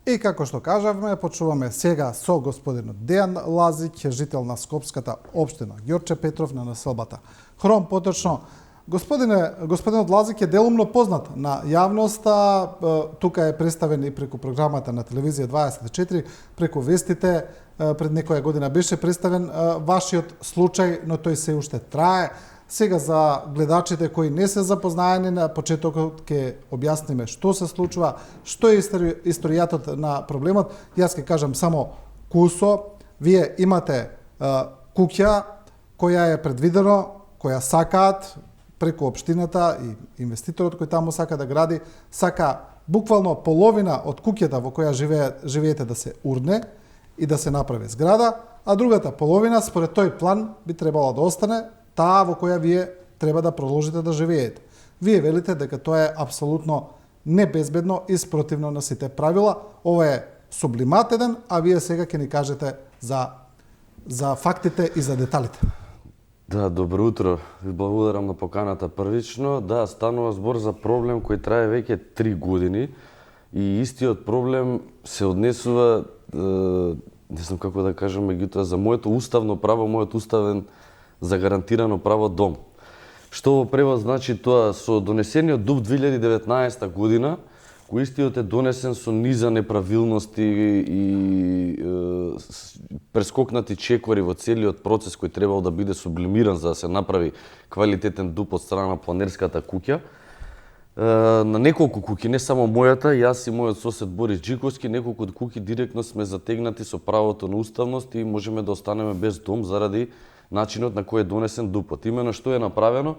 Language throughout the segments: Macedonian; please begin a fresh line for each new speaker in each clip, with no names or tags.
И како што кажавме, почуваме сега со господинот Дејан Лазиќ, жител на Скопската општина Ѓорче Петров на населбата Хром. Поточно, господинот Лазиќ е делумно познат на јавноста, тука е представен и преку програмата на телевизија 24, преку вестите, пред некоја година беше представен вашиот случај, но тој се уште трае. Сега за гледачите кои не се запознаени, на почетокот ќе објасниме што се случува, што е историјатот на проблемот. Јас ќе кажам само кусо. Вие имате куќа која е предвидено, која сакаат преку општината и инвеститорот кој таму сака да гради, сака буквално половина од куќата во која живеете да се урне и да се направи зграда, а другата половина според тој план би требало да остане таа во која вие треба да продолжите да живеете. Вие велите дека тоа е апсолутно небезбедно и спротивно на сите правила. Ова е сублимат еден, а вие сега ќе ни кажете за фактите и за деталите.
Да, добро утро. Ви благодарам на поканата првично. Да, станува збор за проблем кој трае веќе 3 години и истиот проблем се однесува, не знам како да кажам, меѓутоа за моето уставно право, мојот уставен загарантирано право дом. Што во превод значи тоа? Со донесениот ДУП 2019 година, кој истиот е донесен со низа неправилности и прескокнати чекори во целиот процес кој требал да биде сублимиран за да се направи квалитетен ДУП од страна на планерската куќа. На неколку куќи, не само мојата, јас и мојот сосед Борис Джиковски, неколку куќи директно сме затегнати со правото на уставност и можеме да останеме без дом заради начинот на кој е донесен ДУПот. Имено што е направено,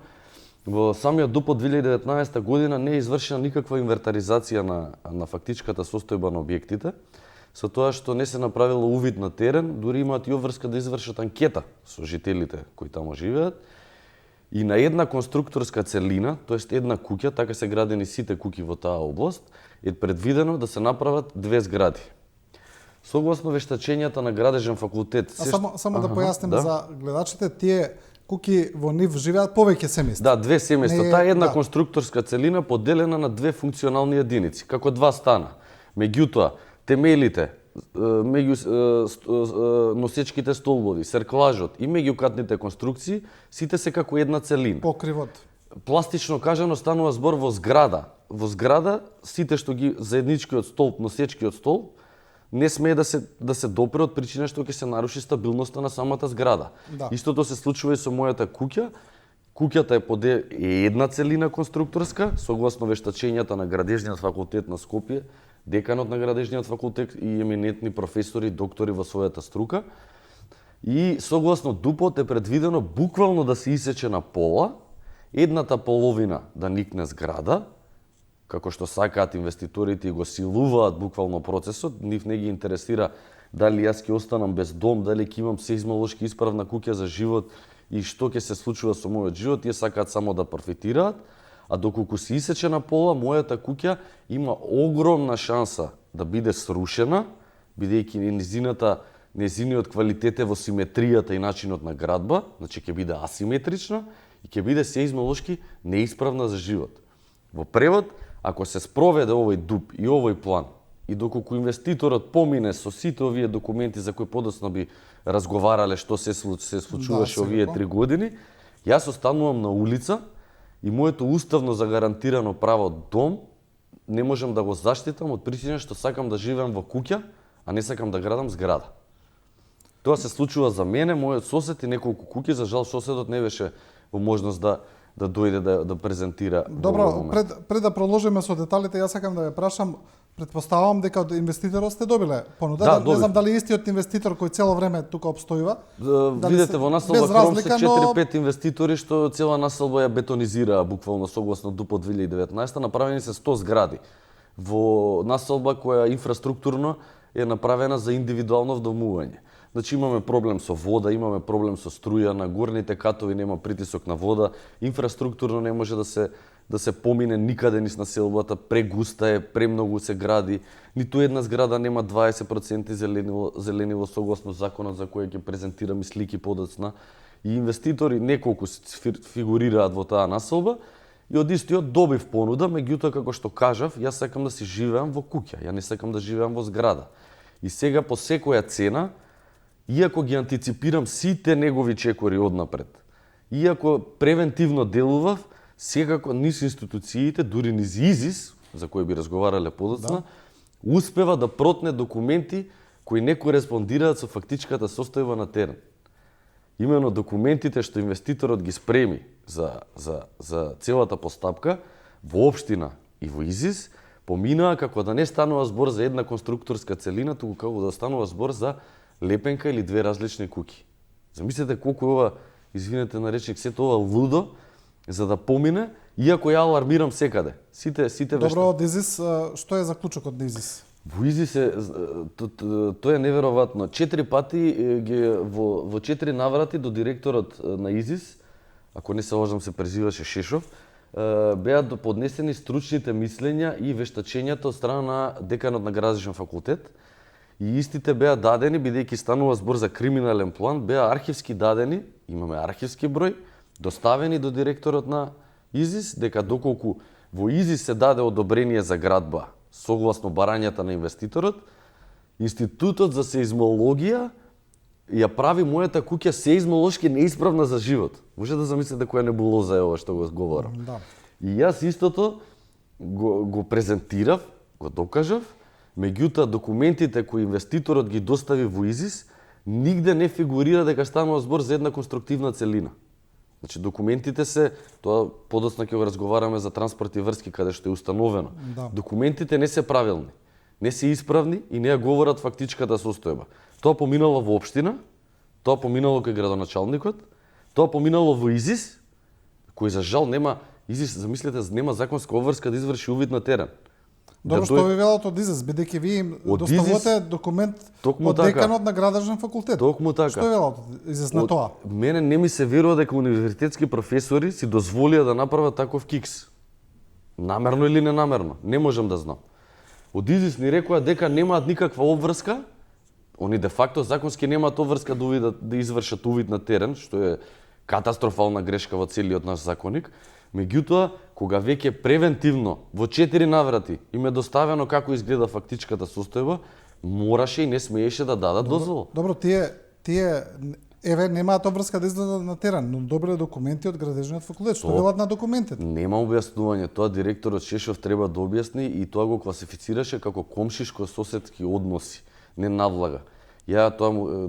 во самиот ДУП од 2019 година не е извршена никаква инвентаризација на фактичката состојба на објектите, со тоа што не се направило увид на терен, дури имаат и обврска да извршат анкета со жителите кои таму живеат. И на една конструкторска целина, тоест една куќа, така се градени сите куќи во таа област, е предвидено да се направат 2 згради. Согласно вештачењата на градежен факултет.
Само да појасниме за гледачите, тие куќи во нив живеат повеќе семејства.
Да, 2 семејства. Таа е една конструкторска целина поделена на 2 функционални единици, како 2 стана. Меѓутоа, темелите, носечките столбови, серклажот и меѓукатните конструкции, сите се како една целина.
Покривот.
Пластично кажано станува збор во зграда. Во зграда сите што ги заедничкиот столб, носечкиот столб, не смее да се допре од причина што ќе се наруши стабилноста на самата зграда.
Да.
Истото се случува и со мојата куќа. Куќата е една целина конструкторска, согласно вештачењата на Градежниот факултет на Скопје, деканот на Градежниот факултет и еминентни професори, доктори во својата струка. И согласно ДУПот е предвидено буквално да се исече на пола, едната половина да никне зграда, како што сакаат инвеститорите и го силуваат буквално процесот, нив не ги интересира дали јас ќе останам без дом, дали ќе имам сеизмолошки исправна куќа за живот и што ќе се случува со мојот живот, тие сакаат само да профитираат, а доколку се исече на пола, мојата куќа има огромна шанса да биде срушена, бидејќи незиниот квалитет е во симетријата и начинот на градба, значи ќе биде асиметрична и ќе биде сеизмолошки неисправна за живот. Во превод, ако се спроведе овој ДУП и овој план, и доколку инвеститорот помине со сите овие документи за кои подоцна би разговарале што се случуваше овие 3 години, јас останувам на улица и моето уставно загарантирано право дом не можам да го заштитам од причина што сакам да живеам во куќа, а не сакам да градам зграда. Тоа се случува за мене, мојот сосед и неколку куќи, за жал соседот не беше во можност да дојде да презентира.
Добро, пред да продолжиме со деталите, јас сакам да ве прашам, претпоставувам дека од инвеститорот сте добиле понуда,
Да,
не знам дали истиот инвеститор кој цело време тука обстојува.
Видете, во населба Хром се 4-5 инвеститори што цела населба ја бетонизираа буквално согласно ДУП од 2019, направени се 100 згради. Во населба која инфраструктурно е направена за индивидуално вдомување. Значи имаме проблем со вода, имаме проблем со струја, на горните катови нема притисок на вода, инфраструктурно не може да се помине никаде низ населбата, прегуста е, премногу се гради, ниту една зграда нема 20% зелениво согласно законот за кој ќе презентирам и слики подоцна. И инвеститори неколку фигурираат во таа населба и од истиот добив понуда, меѓутоа како што кажав, јас сакам да си живеам во куќа, ја не сакам да живеам во зграда. И сега по секоја цена, иако ги антиципирам сите негови чекори однапред, иако превентивно делував, секако низ институциите, дури низ ИЗИС, за кој би разговарале подоцна, успева да протне документи кои не кореспондираат со фактичката состојба на терен. Имено документите што инвеститорот ги спреми за целата постапка во општина и во ИЗИС, поминаа како да не станува збор за една конструкторска целина, туку како да станува збор за лепенка или две различни куќи. Замислете колку е ова, извинете на речник, сето ова лудо за да помине, иако ја алармирам секаде. Сите
Добро, од ИЗИС, што е заклучокот на ИЗИС?
Во ИЗИС тоа е неверојатно. 4 пати во 4 наврати до директорот на ИЗИС, ако не се лажам се презиваше Шешов, беа поднесени стручните мислења и вештачењата од страна на деканот на Градежен факултет. И истите беа дадени, бидејќи станува збор за криминален план, беа архивски дадени, имаме архивски број, доставени до директорот на ИЗИС, дека доколку во ИЗИС се даде одобрение за градба согласно барањата на инвеститорот, Институтот за сеизмологија ја прави мојата куќа сеизмолошки неисправна за живот. Може да замислите која небулоза е ова што го говорам.
Да.
И јас истото го презентирав, го докажав, меѓутоа документите кои инвеститорот ги достави во ИЗИС, нигде не фигурира дека станува збор за една конструктивна целина. Значи документите се, тоа подоцна ќе го разговараме за транспорт и врски каде што е установено.
Да.
Документите не се правилни, не се исправни и не ја говорат фактичката состојба. Тоа поминало во општина, тоа поминало кај градоначалникот, тоа поминало во ИЗИС, кој за жал нема ИЗИС, замислете, нема законска обврска да изврши увид на терен.
Добро, што ви велат од ИЗИС, бидејќи ви им доставувате документ од деканот на Градежен факултет.
Токму така.
Што велат од ИЗИС на тоа?
Мене не ми се верува дека универзитетски професори си дозволија да направат таков кикс. Намерно или ненамерно, не можам да знам. Од ИЗИС ни рекоа дека немаат никаква обврска, они де факто законски немаат обврска да извршат увид на терен, што е катастрофална грешка во целиот наш законник. Меѓутоа, кога веќе превентивно во 4 наврати им е доставено како изгледа фактичката состојба, мораше и не смееше да дадат дозвола.
Добро, тие еве немаат обврска да излезат на терен, но добре документи од Градежниот факултет. Што велат на документите?
Нема објаснување, тоа директорот Шешов треба да објасни и тоа го класифицираше како комшишко-соседски односи, не навлага. Ја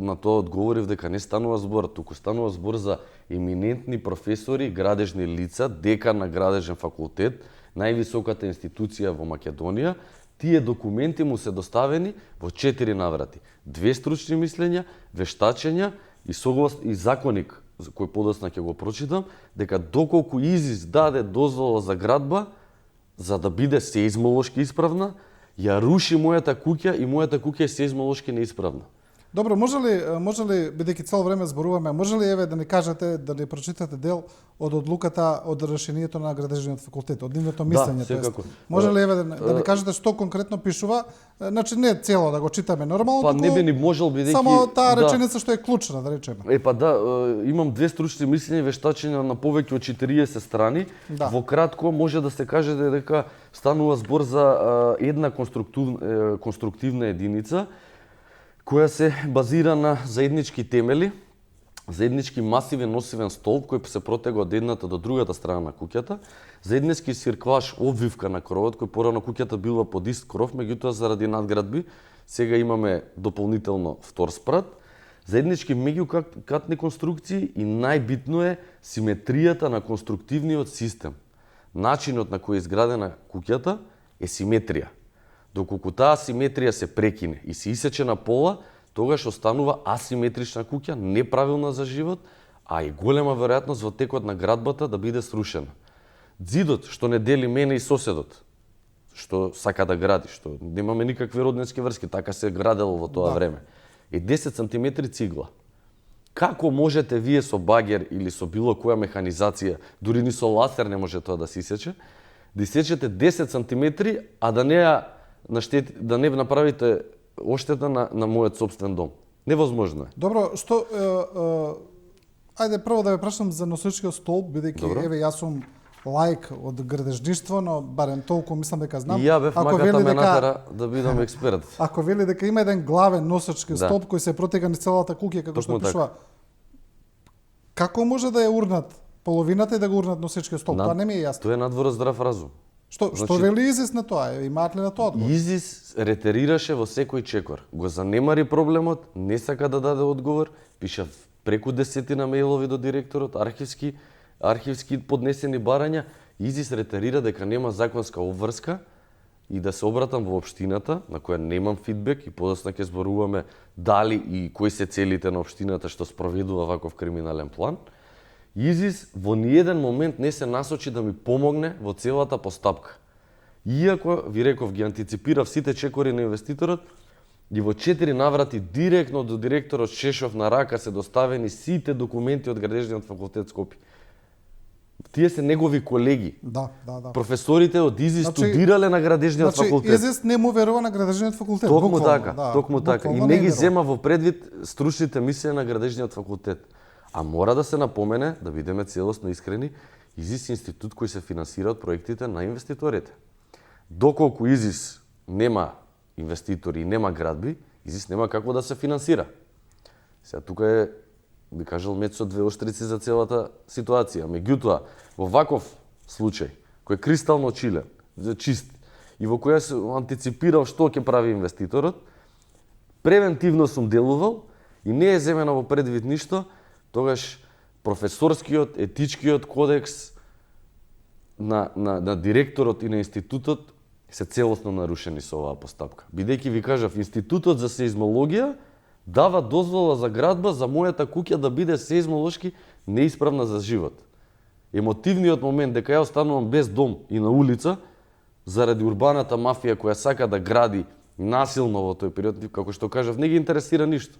на тоа одговорив дека не станува збор, туку станува збор за еминентни професори, градежни лица, декан на Градежен факултет, највисоката институција во Македонија. Тие документи му се доставени во 4 наврати. 2 стручни мислења, вештачења и законник, кој подоцна ќе го прочитам, дека доколку ИЗИС даде дозвола за градба, за да биде сеизмолошки исправна, ја руши мојата куќа и мојата куќа е сеизмолошки неисправна.
Добро, може ли бидејќи цело време зборуваме, може ли еве да ни кажете, да ни прочитате дел од одлуката од решението на Градежниот факултет, од нивното мислење,
секако.
Може ли еве да ни кажете што конкретно пишува? Значи не цело да го читаме нормално,
Па не би ни можел бидејќи
само таа реченица што е клучна, да речеме.
Имам 2 стручни мислења и вештачења на повеќе од 40 страни.
Да.
Во кратко може да се каже дека станува збор за една конструктивна единица која се базира на заеднички темели, заеднички масивен носивен столб кој се протега од едната до другата страна на куќата, заеднички сиркваш обвивка на кровот, кој порано куќата била под ист кров, меѓутоа заради надградби сега имаме дополнително втор спрат, заеднички меѓукатни конструкции и најбитно е симетријата на конструктивниот систем. Начинот на кој е изградена куќата е симетрија. Доколку таа симетрија се прекине и се исече на пола, тогаш останува асиметрична куќа, неправилна за живот, а и голема веројатност во текот на градбата да биде срушена. Ѕидот што не дели мене и соседот, што сака да гради, што немаме никакви роднински врски, така се градело во тоа време, е 10 сантиметри цигла. Како можете вие со багер или со било која механизација, дури ни со ласер не може тоа да се исече, да исечете 10 сантиметри, а да не направите оштета на мојот сопствен дом? Невозможно е.
Добро, ајде прво да ве прашам за носечкиот столб, бидејќи еве јас сум лаик од градежништво, но барем толку мислам дека знам.
И ја бев
Ако
маката
вели
ме
дека-
натера да бидам експерт.
Ако вели дека има еден главен носачки
Да.
столб кој се протега низ целата куќа како што
Токму така.
пишува, како може да ја урнат половината и да го урнат носачки столб? Тоа не ми е јасно.
Тоа е надвор од здрав разум.
Што
значи-
вели Изис на тоа? Имаат ли на тоа одговор?
Изис ретерираше во секој чекор. Го занемари проблемот, не сака да даде одговор, пиша преку 10 мејлови до директорот, архивски поднесени барања. Изис ретерира дека нема законска обврска и да се обратам во општината, на која немам фидбек и подоцна ќе зборуваме дали и кои се целите на општината што спроведува ваков криминален план. Изис во ниеден момент не се насочи да ми помогне во целата постапка. Иако, ви реков, ги антиципирав сите чекори на инвеститорот, и во 4 наврати директно до директорот Шешов на рака се доставени сите документи од Градежниот факултет Скопје. Тие се негови колеги.
Да.
Професорите од Изис
Значи-
студирале на Градежниот
Значи,
факултет.
Изис не му верува на градежниот факултет.
Токму
буквално,
така,
да,
токму така. И
буквално
не ги
верува.
зема во предвид стручните мисии на Градежниот факултет. А мора да се напомене, да бидеме целосно искрени, Изис е институт кој се финансира од проектите на инвеститорите. Доколку Изис нема инвеститори и нема градби, Изис нема како да се финансира. Сега тука е, би кажал, меч со двеоштрици за целата ситуација. Меѓутоа, во ваков случај, кој е кристално чилен, чист, и во која се антиципирал што ќе прави инвеститорот, превентивно сум делувал и не е земено во предвид ништо, тогаш професорскиот, етичкиот кодекс на директорот и на институтот се целосно нарушени со оваа постапка. Бидејќи ви кажав, Институтот за сеизмологија дава дозвола за градба за мојата куќа да биде сеизмолошки неисправна за живот. Емотивниот момент дека ја останувам без дом и на улица заради урбаната мафија која сака да гради насилно во тој период, како што кажав, не ги интересира ништо.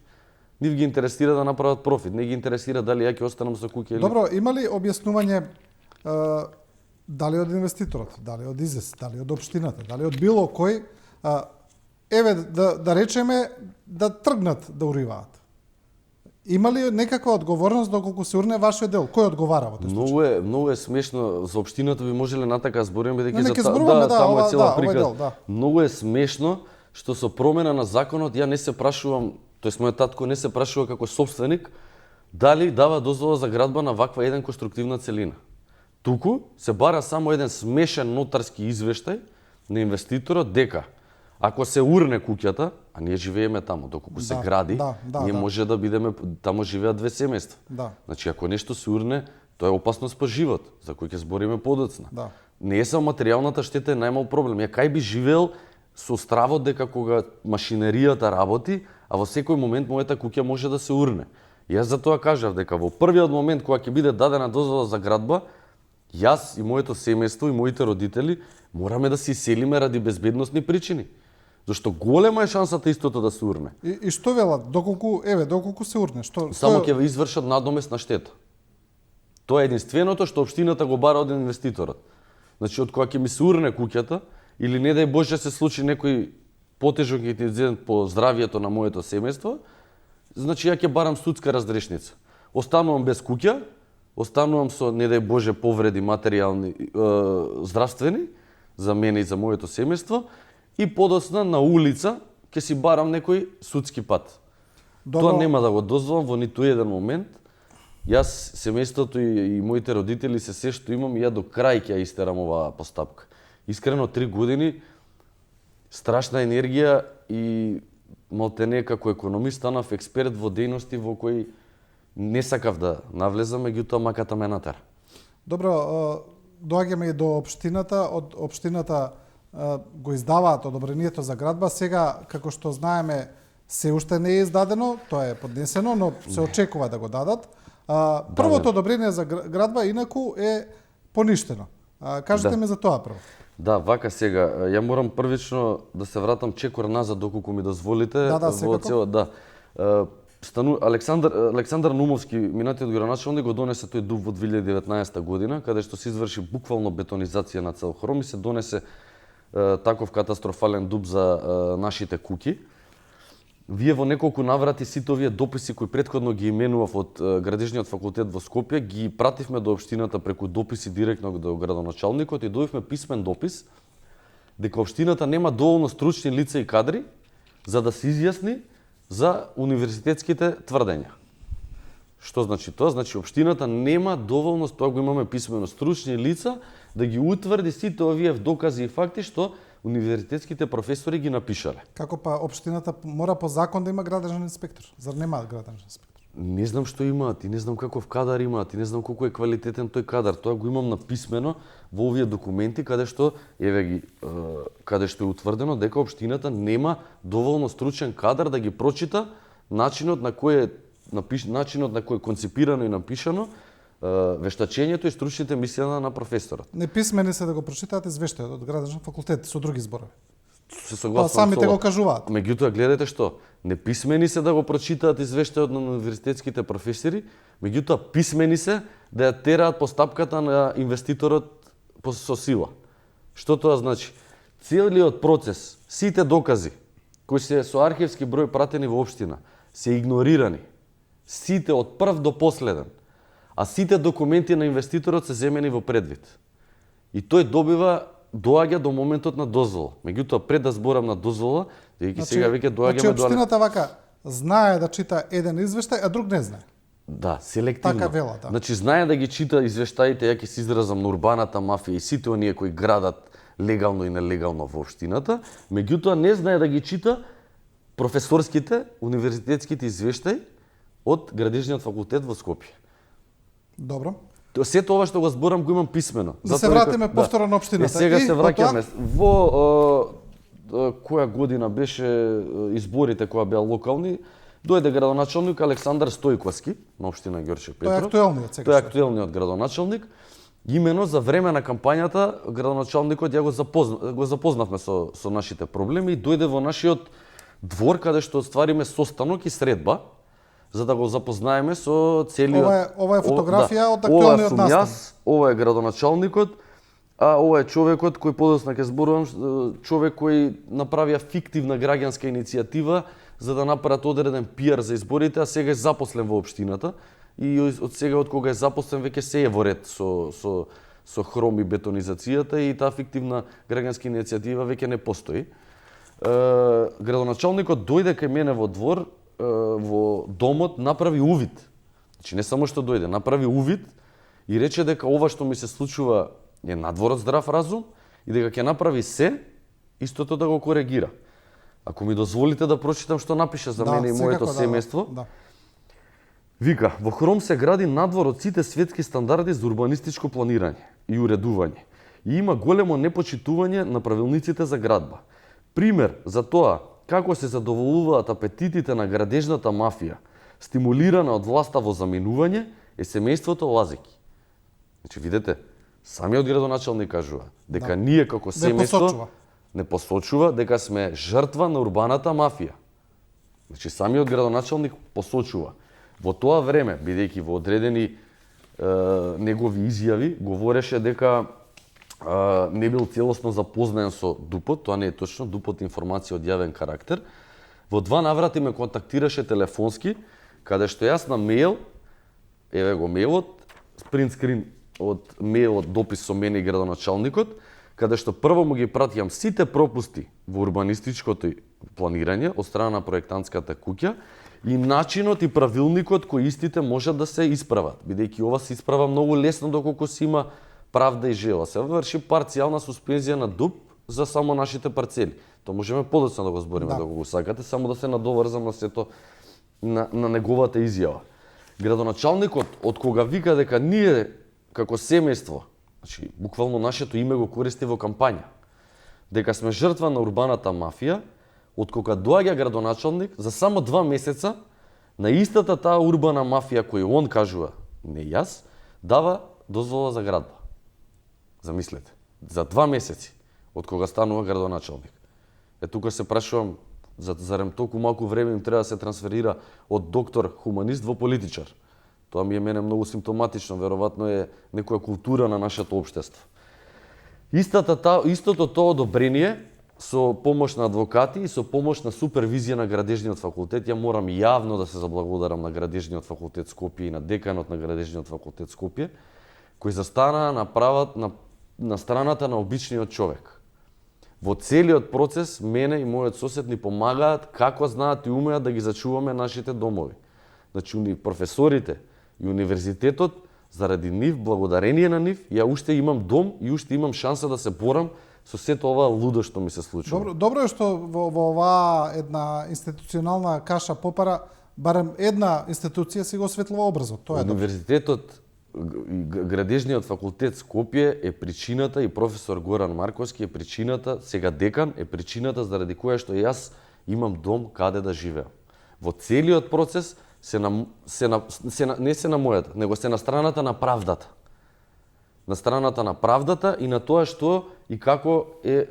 Нив ги интересира да направат профит, не ги интересира дали ја ќе останам со куќа или...
Добро, има ли објаснување дали од инвеститорот, дали од Изис, дали од општината, дали од било кој, еве да речеме да тргнат да уриваат? Има ли некаква одговорност доколку се урне вашиот дел? Кој одговара во тој случај?
Многу е смешно, за општината би можеле натака збориме
Не,
бидејќи
ќе зборуваме, да,
таму е
ова-
цела
да, овој
прика.
дел, да.
Многу е смешно што со промена на законот ја не се прашувам, тоест мојот татко не се прашува како сопственик дали дава дозвола за градба на ваква еден конструктивна целина. Туку се бара само еден смешен нотарски извештај на инвеститорот дека ако се урне куќата, а ние живееме таму, доколку се
Да,
гради, ние
да.
може да бидеме, таму живеат две семејства.
Да.
Значи, ако нешто се урне, тоа е опасност по живот, за кој ќе збориме подоцна.
Да.
Не е само материјалната штета е најмал проблем. Ја кај би живеел со стравот дека кога машинеријата работи, а во секој момент мојата куќа може да се урне. Јас затоа кажав дека во првиот момент кога ќе биде дадена дозвола за градба, јас и моето семејство и моите родители мораме да се иселиме ради безбедносни причини. Зашто голема е шансата истото да се урне.
И што велат? Доколку се урне, што
Само ќе ве извршат надомесна штета. Тоа е единственото што општината го бара од инвеститорот. Значи, од кога ќе ми се урне куќата, или не дај Боже се случи некој потежок инцидент по здравието на моето семејство, значи ја ќе барам судска разрешница. Останувам без куќа, останувам со, не дај Боже, повреди материјални, здравствени, за мене и за моето семејство, и подоцна на улица ќе си барам некој судски пат.
Добро.
Тоа нема да го дозволам во ниту еден момент. Јас, семејството и моите родители се што имам и ја до крај ќе ја истерам оваа постапка. Искрено 3 години страшна енергија и малтене како економист станав експерт во дејности во кои не сакав да навлезам, меѓутоа маката ме натера.
Добро, доаѓаме и до општината. Од општината го издаваат одобрението за градба. Сега, како што знаеме, се уште не е издадено, тоа е поднесено, но се очекува да го дадат. Првото одобрение за градба инаку е поништено. Кажете ми за тоа прво.
Да, вака сега, ја морам првично да се вратам чекор назад доколку ми дозволите.
Да, секако.
Александар Нумовски, минатиот градоначалник, го донесе тој дуб во 2019 година, каде што се изврши буквално бетонизација на цел хром и се донесе таков катастрофален дуб за нашите куќи. Вие во неколку наврати сите овие дописи кои претходно ги именував од Градежниот факултет во Скопје ги пративме до општината преку дописи директно до градоначалникот и добивме писмен допис дека општината нема доволно стручни лица и кадри за да се изјасни за универзитетските тврдења. Што значи тоа? Значи општината нема доволно, тоа го имаме писмено, стручни лица да ги утврди сите овие докази и факти што универзитетските професори ги напишале.
Како па општината мора по закон да има градежен инспектор? Зар нема градежен инспектор?
Не знам што имаат и не знам каков кадар имаат и не знам колку е квалитетен тој кадар. Тоа го имам написмено во овие документи каде што каде што е утврдено дека општината нема доволно стручен кадар да ги прочита начинот на кој е концепирано и напишано вештачењето и стручните мислења на професорот.
Неписмени се да го прочитаат извештајот од градежен факултет со други зборови.
Се согласувам
самите го кажуваат.
Меѓутоа гледате што, неписмени се да го прочитаат извештајот на универзитетските професори, меѓутоа писмени се да ја тераат постапката на инвеститорот со сила. Што тоа значи? Целиот процес, сите докази кои се со архивски број пратени во општина, се игнорирани. Сите од прв до последен. А сите документи на инвеститорот се земени во предвид. И тој доаѓа до моментот на дозвола. Меѓутоа пред да зборам на дозвола, сега веќе доаѓаме
до општината вака знае да чита еден извештај, а друг не знае.
Да, селективно.
Така вела, да.
Значи знае да ги чита извештаите, ја ќе се изразам на урбаната мафија и сите оние кои градат легално и нелегално во општината, меѓутоа не знае да ги чита професорските, универзитетските извештаи од Градежниот факултет во Скопје.
Добро.
Сето ова што го зборам го имам писмено.
Да се вратиме повторно на општината.
Сега се враќаме во која година беше изборите која беа локални, дојде градоначалник Александар Стојковски на општина Ѓорче Петров. Тој е актуелниот градоначалник. Имено за време на кампањата градоначалникот ја го запознавме со нашите проблеми и дојде во нашиот двор каде што оствариме состанок и средба за да го запознаеме со целиот...
Ова е фотографија од актуелниот настан.
Ова сум јас, ова е градоначалникот, а ова е човекот кој подоцна ќе зборувам, човек кој направија фиктивна граѓанска иницијатива за да направат одреден пиар за изборите, а сега е запослен во општината и од сега од кога е запослен веќе се е во ред со хром и бетонизацијата и таа фиктивна граѓанска иницијатива веќе не постои. Градоначалникот дојде кај мене во двор, во домот, направи увид. Значи не само што дојде, направи увид и рече дека ова што ми се случува е надвор од здрав разум и дека ќе направи се истото да го коригира. Ако ми дозволите да прочитам што напише за мене и моето семејство.
Да.
Вика, во Хром се гради надвор од сите светски стандарди за урбанистичко планирање и уредување. И има големо непочитување на правилниците за градба. Пример за тоа како се задоволуваат апетитите на градежната мафија, стимулирана од власта во заминување, е семејството Лазики. Значи, видете, самиот градоначалник кажува дека ние како семејство не посочува дека сме жртва на урбаната мафија. Значи, самиот градоначалник посочува. Во тоа време, бидејќи во одредени негови изјави, говореше дека не бил целосно запознаен со ДУП-от, тоа не е точно, ДУП-от информација од јавен карактер. Во два наврати ме контактираше телефонски, каде што јас на мејл, еве го мејлот, принт скрин од мејлот допис со мене и градоначалникот, каде што прво му ги пратијам сите пропусти во урбанистичкото планирање од страна на проектантската куќа и начинот и правилникот кои истите можат да се исправат, бидејќи ова се исправа многу лесно доколку се има правда и жела. Се врши парцијална суспензија на ДУП за само нашите парцели. Тоа можеме подоцна да го збориме доколку сакате, само да се надоврзам на сето на неговата изјава. Градоначалникот од кога вика дека ние како семејство, значи буквално нашето име го користи во кампања, дека сме жртва на урбаната мафија, од кога доаѓа градоначалник за само 2 месеца на истата таа урбана мафија која он кажува, не јас, дава дозвола за градба. Замислете, за 2 месеци од кога станува градоначалник. Тука се прашувам, зарем толку малку време им треба да се трансферира од доктор хуманист во политичар. Тоа ми е мене многу симптоматично, веројатно е некоја култура на нашето општество. Истото тоа одобрение со помош на адвокати и со помош на супервизија на градежниот факултет, ја морам јавно да се заблагодарам на градежниот факултет Скопје и на деканот на градежниот факултет Скопје, кои застанаа на страната на обичниот човек. Во целиот процес, мене и мојот сосед ни помагаат како знаат и умеат да ги зачуваме нашите домови. Значи, професорите и универзитетот, заради нив, благодарение на нив, ја уште имам дом и уште имам шанса да се борам со сето ова лудо што ми се случува.
Добро е што во оваа една институционална каша попара барем една институција си го осветлува образот. Тоа е добро.
Универзитетот, градежниот факултет Скопје е причината и професор Горан Марковски е причината, сега декан е причината заради која што јас имам дом каде да живеам. Во целиот процес не се на мојата, него се на страната на правдата. На страната на правдата и на тоа што и како е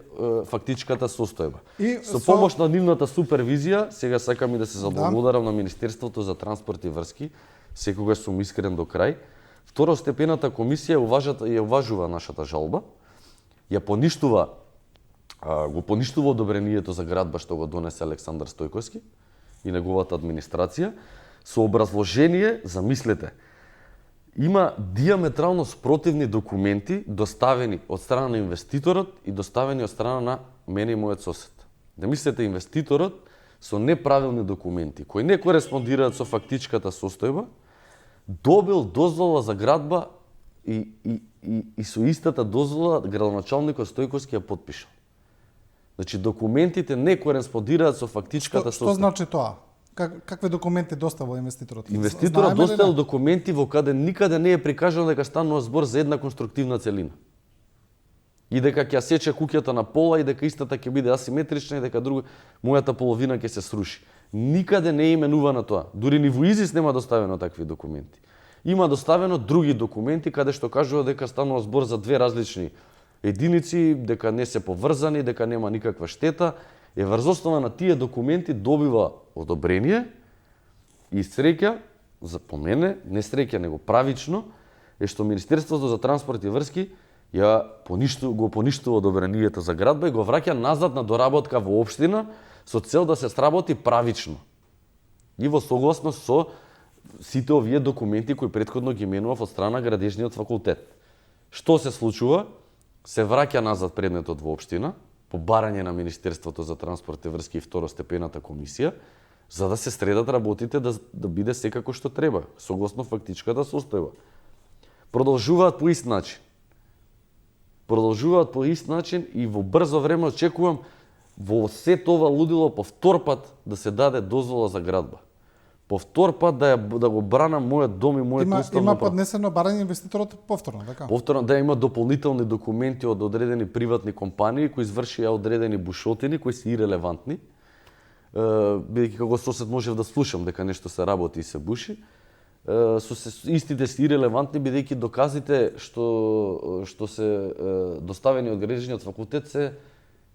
фактичката состојба. Со помош на нивната супервизија, сега сакам и да се заблагодарам на Министерството за транспорт и врски, секогаш сум искрен до крај. Второстепената комисија ја уважува нашата жалба, ја поништува, го поништува одобрението за градба што го донесе Александар Стојковски и неговата администрација, со образложение, замислете, има диаметрално спротивни документи доставени од страна на инвеститорот и доставени од страна на мене и мојот сосед. Да мислите, инвеститорот со неправилни документи, кои не кореспондираат со фактичката состојба, добил дозвола за градба и со истата дозвола градоначалникот Стојковски ја потпишал. Значи, документите не кореспондираат со фактичката состојба.
Што значи тоа? Какви документи доставил инвеститорот?
Инвеститорот доставил документи во каде никаде не е прикажано дека станува збор за една конструктивна целина. И дека ќе сече куќата на пола и дека истата ќе биде асиметрична и дека мојата половина ќе се сруши. Никаде не е именувано тоа. Дури ни во ИЗИС нема доставено такви документи. Има доставено други документи каде што кажува дека станува збор за две различни единици, дека не се поврзани, дека нема никаква штета. Врз основа на тие документи добива одобрение и среќа, за по мене, не среќа, него правично, е што Министерството за транспорт и врски го поништува одобрението за градба и го враќа назад на доработка во општина со цел да се сработи правично. И во согласност со сите овие документи кои претходно ги менував од страна градежниот факултет. Што се случува? Се враќа назад предметот во општина, по барање на Министерството за транспорт и врски и второстепената комисија, за да се средат работите да биде секако што треба, согласно фактичката состојба. Продолжуваат по ист начин. И во брзо време очекувам во сето ова лудило по втор пат да се даде дозвола за градба. По втор пат да го бранам мојот дом и мојот уставно
право. Има поднесено барање инвеститорот повторно, така?
Повторно, да, има дополнителни документи од одредени приватни компании кои извршија одредени бушотини кои се ирелевантни. Бидејќи како сосед можев да слушам дека нешто се работи и се буши. Истите се ирелевантни бидејќи доказите што се доставени од градежниот факултет се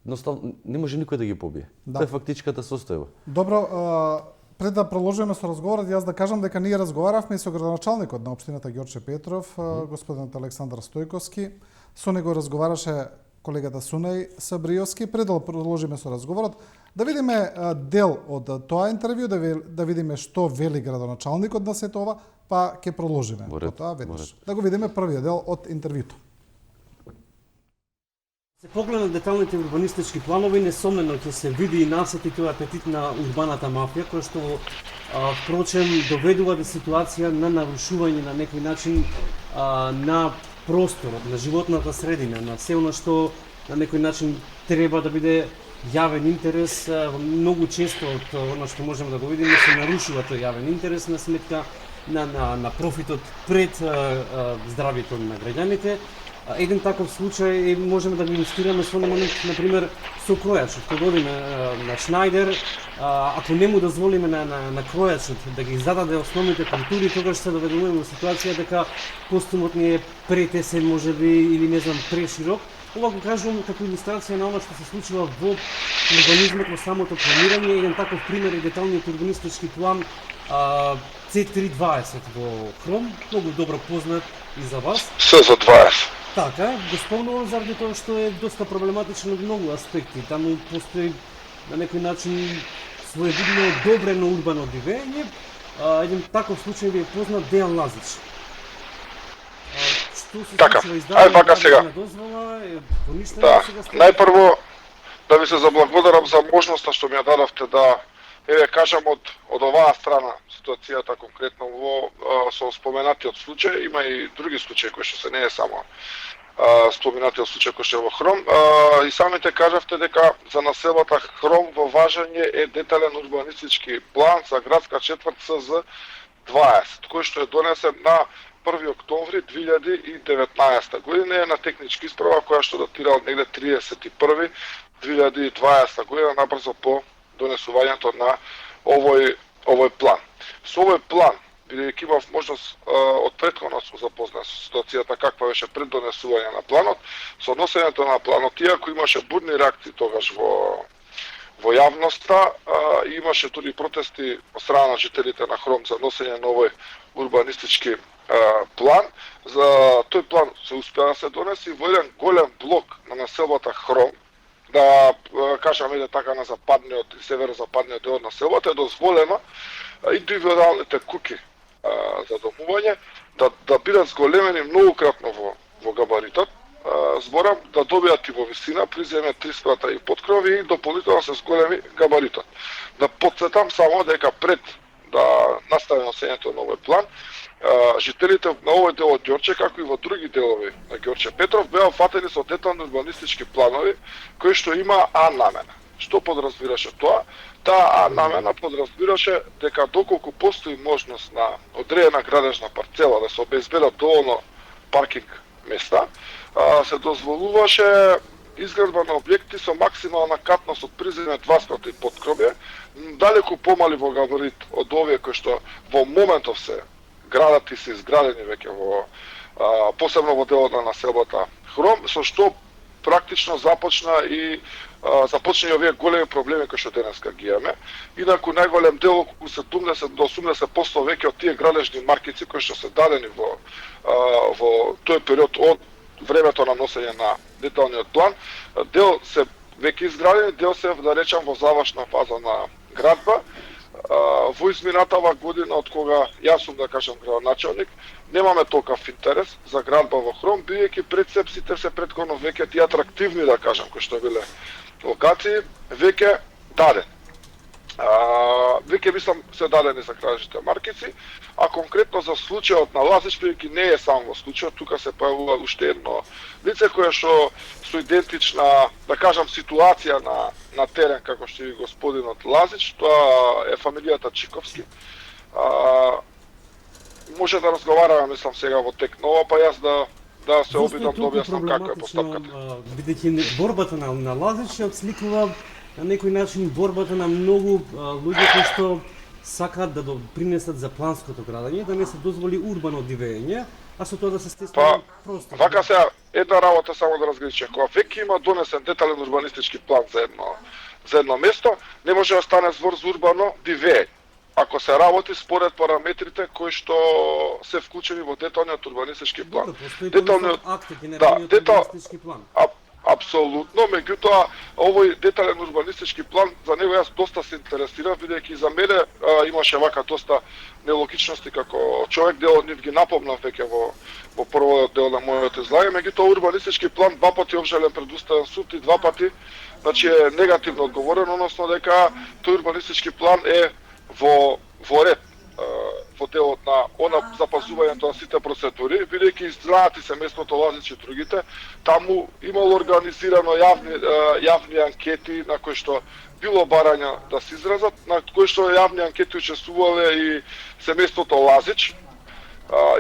не може никој да ги побие. Тоа е фактичката состојба.
Добро, пред да продолжиме со разговорот, јас да кажам дека ние разговаравме и со градоначалникот на општината Ѓорче Петров, господинот Александар Стојковски. Со него разговараше колегата Сунај Сабриовски. Пред да продолжиме со разговорот, да видиме дел од тоа интервју, да видиме што вели градоначалникот на сето ова, па ќе продолжиме по тоа веднаш. Да го видиме првиот дел од интервјуто.
Се погледнат деталните урбанистички планови, несомнено ќе се види и насети тој апетит на урбаната мафија, која што впрочем доведува до ситуација на нарушување на некој начин на просторот, на животната средина, на се она што на некој начин треба да биде јавен интерес. Многу често од она што можеме да го видиме се нарушува тој јавен интерес на сметка на профитот пред здравието на граѓаните. Еден таков случај можеме да го илустрираме со момент, например, со кројачот. Кога одиме на Шнајдер, ако не му дозволиме на кројачот да ги зададе основните култури, тогаш се доведуваме во ситуација дека костумот ни е претесен, можеби, или не знам, преширок. Ова го кажувам како илустрација на она што се случува во урбанизмот, во самото планирање. Еден таков пример е деталниот урбанистички план C320 во Хром, многу добро познат и за вас.
С за 20.
Така, го спомнувам заради тоа што е доста проблематичен од многу аспекти. Таму постои на некој начин своевидно одобрено урбано дивење. Еден таков случај ви е познат Дејан Лазич. Што се
Така,
случува
ајде вака сега.
на дозвола, е поништено
Да,
сега става?
најпрво да ви се заблагодарам за можноста што ми ја дадовте да кажам од оваа страна ситуацијата конкретно во со споменатиот случај. Има и други случаи кои што се не е само споменатиот случај кој што е во Хром. И самите кажавте дека за населбата Хром во важење е детален урбанистички план за градска четврт СЗ 20, кој што е донесен на 1 октомври 2019 година на технички исправа која што датира од негде 31 2020 година набрзо по донесувањето на овој план. Со овој план, бидејќи имав можност од претходно сум запознат со ситуацијата каква беше пред донесување на планот, со носењето на планот, иако имаше бурни реакции тогаш во јавноста, имаше дури протести од страна на жителите на Хром за носење на овој урбанистички план. За тој план се успеа да се донесе во еден голем блок на населбата Хром, да кажам иде така на западниот и северозападниот дел на селото, е дозволено индивидуалните куќи за домување да бидат зголемени многократно во габаритот, зборам да добијат и во висина, приземе 3 спрата и подкрови и дополнително се зголеми габаритот. Да подсетам само дека пред да настане носењето на овој план, жителите на овој дел од Ѓорче, како и во други делови на Ѓорче Петров, беа фатени со детални урбанистички планови кои што има А намена. Што подразбираше тоа? Таа А намена подразбираше дека доколку постои можност на одредена градежна парцела да се обезбедат доволно паркинг места, се дозволуваше изградба на објекти со максимална катност од приземе 2 спрата и подкробје, далеку помали во габарит од овие кои што во моментов се градат и се изградени веќе посебно во делот на населбата Хром, со што практично започна и овие големи проблеми кои што денеска ги имаме. Инаку најголем дел, околу 70 до 80% веќе од тие градежни маркици кои што се дадени во тој период од времето на носење на деталниот план, дел се веќе изградени, дел се, да речам, во завршна фаза на градба. Во изминатава година, од кога јас сум, да кажам, градоначалник, немаме толков интерес за градба во Хром, бидејќи прецепсите се претходно веќе тие атрактивни, да кажам, кои што биле локации, веќе дадени. Веќе мислам се дадени за градежните маркици, а конкретно за случајот на Лазич, бидејќи не е само во случајот, тука се појавува уште едно лице кое што со идентична, да кажам, ситуација на терен како што и господинот Лазич, тоа е фамилијата Чиковски. Може да разговараме, мислам, сега во тек нова, па јас да се обидам да објаснам како е постапката.
Бидејќи борбата на Лазич ја отсликува на некој начин борбата на многу луѓе кои што сакаат да допринесат за планското градење, да не се дозволи урбано дивење, а со тоа да се стесни простор.
Вака сега една работа само да разграничам. Кога веќе има донесен детален урбанистички план за едно место, не може да стане збор за урбано дивење. Ако се работи според параметрите кои што се вклучени во деталниот урбанистички план.
Деталниот акт е генералниот урбанистички план.
Апсолутно, меѓутоа овој детален урбанистички план за него јас доста се интересирав, бидејќи за мене имаше вака доста нелогичности како човек, дел од нив ги напомнав веќе во првиот дел на мојот излагање, меѓутоа урбанистички план 2 пати обжален пред Уставен суд и 2 пати значи е негативно одговорен, односно дека тој урбанистички план е во ред во делот на запазувањето на сите процедури, бидејќи знаати се местното Лазич и другите, таму имало организирано јавни анкети на кои што било барања да се изразат, на кои што јавни анкети учествувале и семејството Лазич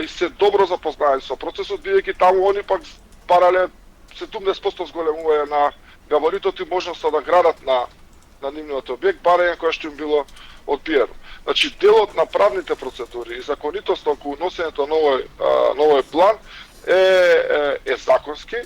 и се добро запознаени со процесот, бидејќи таму они пак барале 70% зголемување на габаритот и можноста да градат на нивниот објект, барање кое што им било одбиено. Значи, делот на правните процедури и законитост околу носењето на овој план е законски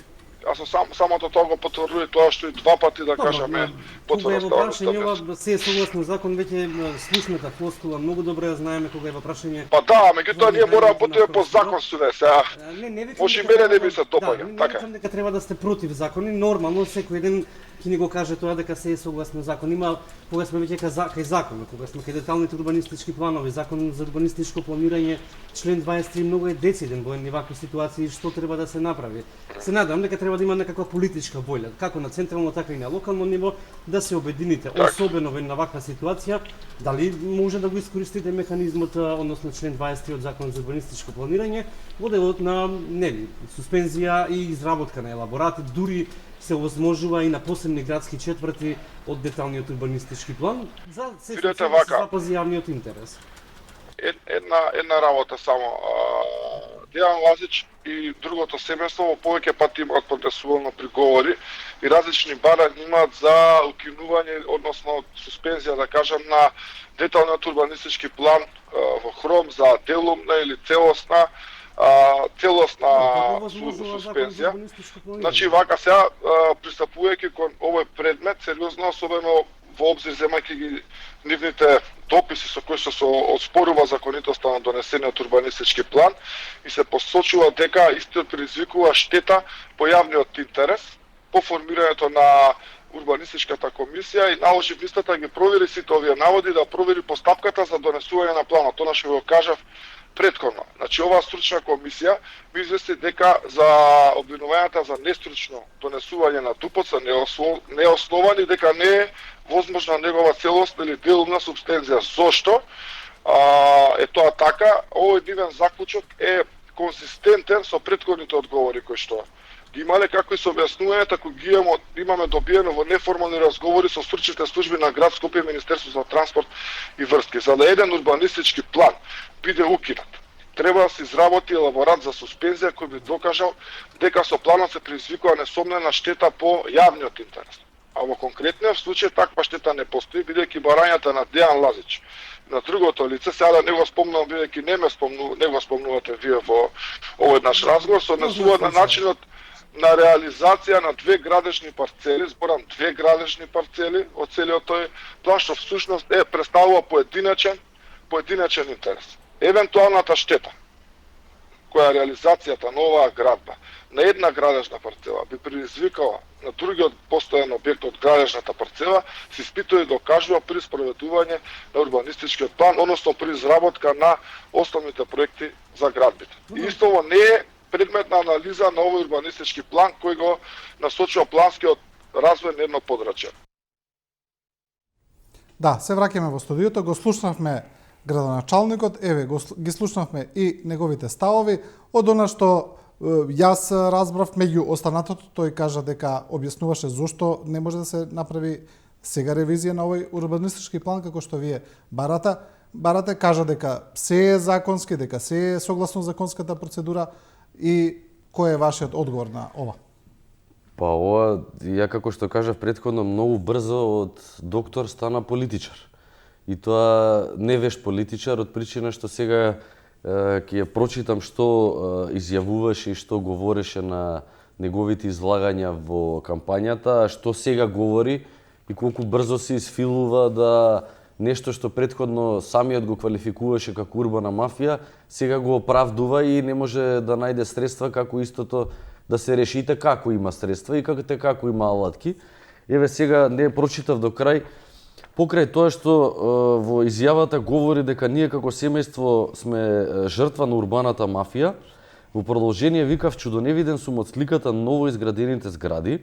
Јас самото тоа го потврдува тоа што и два пати да кажеме
кога е во
потврдува
прашање ова се е согласно закон, веќе слушната флоскула многу добро ја знаеме кога е во прашање.
Па да, меѓутоа ние мора да потие по закон суде сега.
Не викам
Може и
дека
мене не
треба
ми се допаѓа,
не
така.
викам дека треба да сте против закони, нормално секој еден ќе ни го каже тоа дека се е согласно закон. Има кога сме веќе кај закон, кога сме кај деталните урбанистички планови, закон за урбанистичко планирање, член 23 многу е дециден во вакви ситуации што треба да се направи. Се надам дека треба да има некаква политичка волја, како на централно така и на локално ниво, да се обедините, особено во една ваква ситуација, дали може да го искористите механизмот, односно член 23 од Законот за урбанистичко планирање, во делот на суспензија и изработка на елаборати, дури се овозможува и на посебни градски четврти од деталниот урбанистички план, за се запази јавниот интерес.
Една работа само. Дејан Лазич и другото семејство во повеќе пати имаат процесуално приговори и различни барања имаат за укинување, односно суспензија, да кажам, на деталниот урбанистички план во Хром за делумна или целосна суспензија. Значи, вака сега, пристапувајќи кон овој предмет, сериозно, особено во обзир земајќи ги нивните дописи со кои што се оспорува законитоста на донесениот урбанистички план и се посочува дека истиот предизвикува штета по јавниот интерес по формирањето на урбанистичката комисија и наложи листата ги провери сите овие наводи, да провери постапката за донесување на планот. Тоа што го кажав претходно. Значи, оваа стручна комисија ми извести дека за обвинувањата за нестручно донесување на ДУПО се неосновани, дека не е возможна негова целосна или делумна субстензија. Зошто? Е тоа така, овој нивен заклучок е консистентен со претходните одговори кои што ги имале, како и со објаснување, таку ги имаме добиено во неформални разговори со стручните служби на град Скопје и Министерство за транспорт и врски. За да еден урбанистички план биде укинат, треба да се изработи елаборат за суспензија кој би докажал дека со планот се предизвикува несомнена штета по јавниот интерес. А во конкретниот случај таква штета не постои, бидејќи барањата на Дејан Лазич на другото лице, сега да не го спомнам, бидејќи не го спомнувате вие во овој наш разговор, се однесуваат на начинот на реализација на две градежни парцели, зборам две градежни парцели од целиот тој план, што всушност представува поединечен интерес. Евентуалната штета која реализацијата на оваа градба на една градежна парцела би предизвикала на другиот постојан објект од градежната парцела, се испитува и докажува при спроведување на урбанистичкиот план, односно при изработка на основните проекти за градбите. И истово не е предмет на анализа на овој урбанистички план кој го насочува планскиот развој на едно подрачје.
Да, се враќаме во студиото, го слушнавме градоначалникот, ги слушнавме и неговите ставови, од она што јас разбрав меѓу останатото, тој кажа дека објаснуваше зошто не може да се направи сега ревизија на овој урбанистички план, како што вие барате, кажа дека се е законски, дека се е согласно законската процедура. И кој е вашиот одговор на ова?
Па ова, ја како што кажав претходно, многу брзо од доктор стана политичар. И тоа не веш политичар, од причина што сега ќе ја прочитам што изјавуваше и што говореше на неговите излагања во кампањата, што сега говори и колку брзо се изфилува да нешто што претходно самиот го квалификуваше како урбана мафија, сега го оправдува и не може да најде средства како истото да се решите како има средства и како има алатки. Еве сега не прочитав до крај, покрај тоа што во изјавата говори дека ние како семејство сме жртва на урбаната мафија, во продолжение викав чудоневиден сум од сликата ново изградените згради,